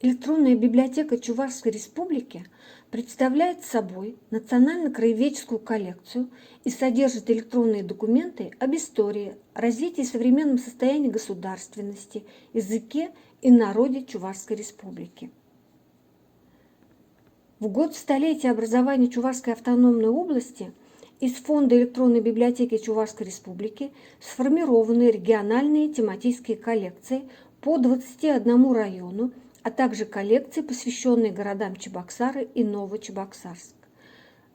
Электронная библиотека Чувашской Республики представляет собой национально-краеведческую коллекцию и содержит электронные документы об истории, развитии и современном состоянии государственности, языке и народе Чувашской Республики. В год столетия образования Чувашской автономной области из Фонда электронной библиотеки Чувашской Республики сформированы региональные тематические коллекции по 21 району, а также коллекции, посвященные городам Чебоксары и Новочебоксарск.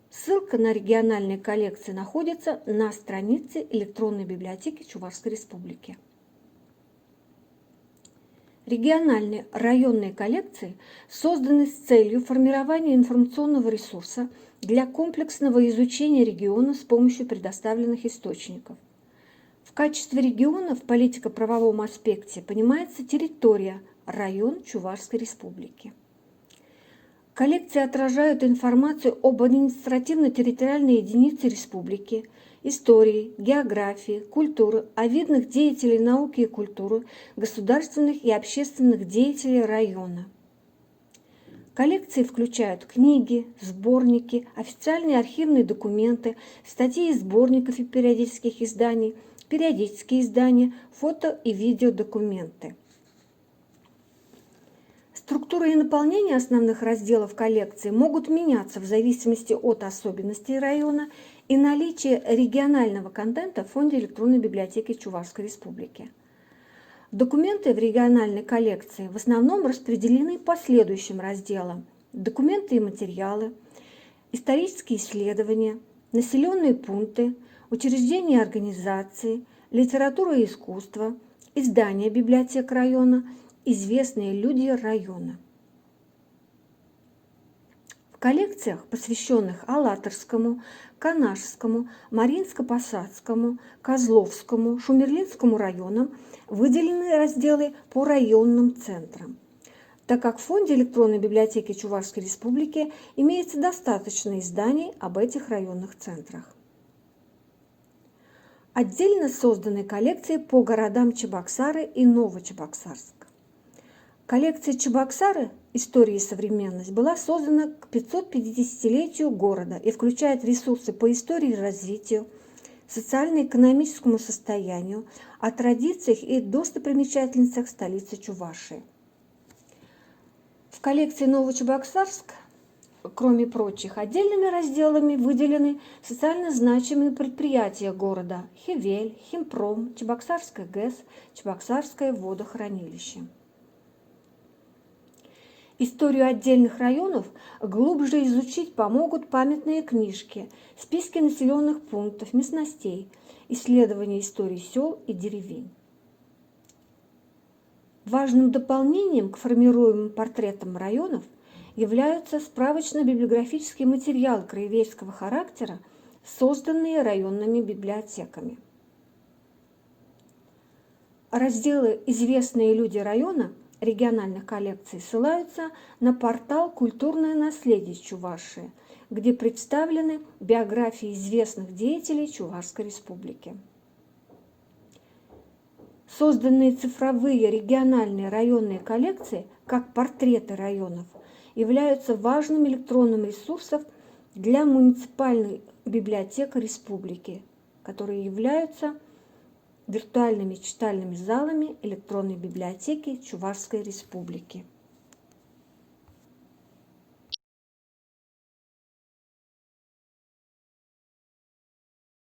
Ссылка на региональные коллекции находится на странице электронной библиотеки Чувашской Республики. Региональные районные коллекции созданы с целью формирования информационного ресурса для комплексного изучения региона с помощью предоставленных источников. В качестве региона в политико-правовом аспекте понимается территория, район Чувашской Республики. Коллекции отражают информацию об административно-территориальной единице республики, истории, географии, культуры, о видных деятелей науки и культуры, государственных и общественных деятелей района. Коллекции включают книги, сборники, официальные архивные документы, статьи из сборников и периодических изданий, периодические издания, фото- и видеодокументы. Структура и наполнение основных разделов коллекции могут меняться в зависимости от особенностей района и наличия регионального контента в Фонде электронной библиотеки Чувашской Республики. Документы в региональной коллекции в основном распределены по следующим разделам: документы и материалы, исторические исследования, населенные пункты, учреждения и организации, литература и искусство, издания библиотек района, известные люди района. В коллекциях, посвященных Алатырскому, Канашскому, Маринско-Посадскому, Козловскому, Шумерлинскому районам, выделены разделы по районным центрам. Так как в Фонде электронной библиотеки Чувашской Республики имеется достаточно изданий об этих районных центрах. Отдельно созданы коллекции по городам Чебоксары и Новочебоксарск. Коллекция Чебоксары «История и современность» была создана к 550-летию города и включает ресурсы по истории и развитию, социально-экономическому состоянию, о традициях и достопримечательностях столицы Чувашии. В коллекции Новочебоксарск, кроме прочих, отдельными разделами выделены социально значимые предприятия города: Хивель, Химпром, Чебоксарская ГЭС, Чебоксарское водохранилище. Историю отдельных районов глубже изучить помогут памятные книжки, списки населенных пунктов, местностей, исследования истории сел и деревень. Важным дополнением к формируемым портретам районов являются справочно-библиографические материалы краеведческого характера, созданные районными библиотеками. Разделы «Известные люди района» региональных коллекций ссылаются на портал «Культурное наследие Чувашии», где представлены биографии известных деятелей Чувашской Республики. Созданные цифровые региональные районные коллекции, как портреты районов, являются важным электронным ресурсом для муниципальных библиотек республики, которые являются виртуальными читальными залами электронной библиотеки Чувашской Республики.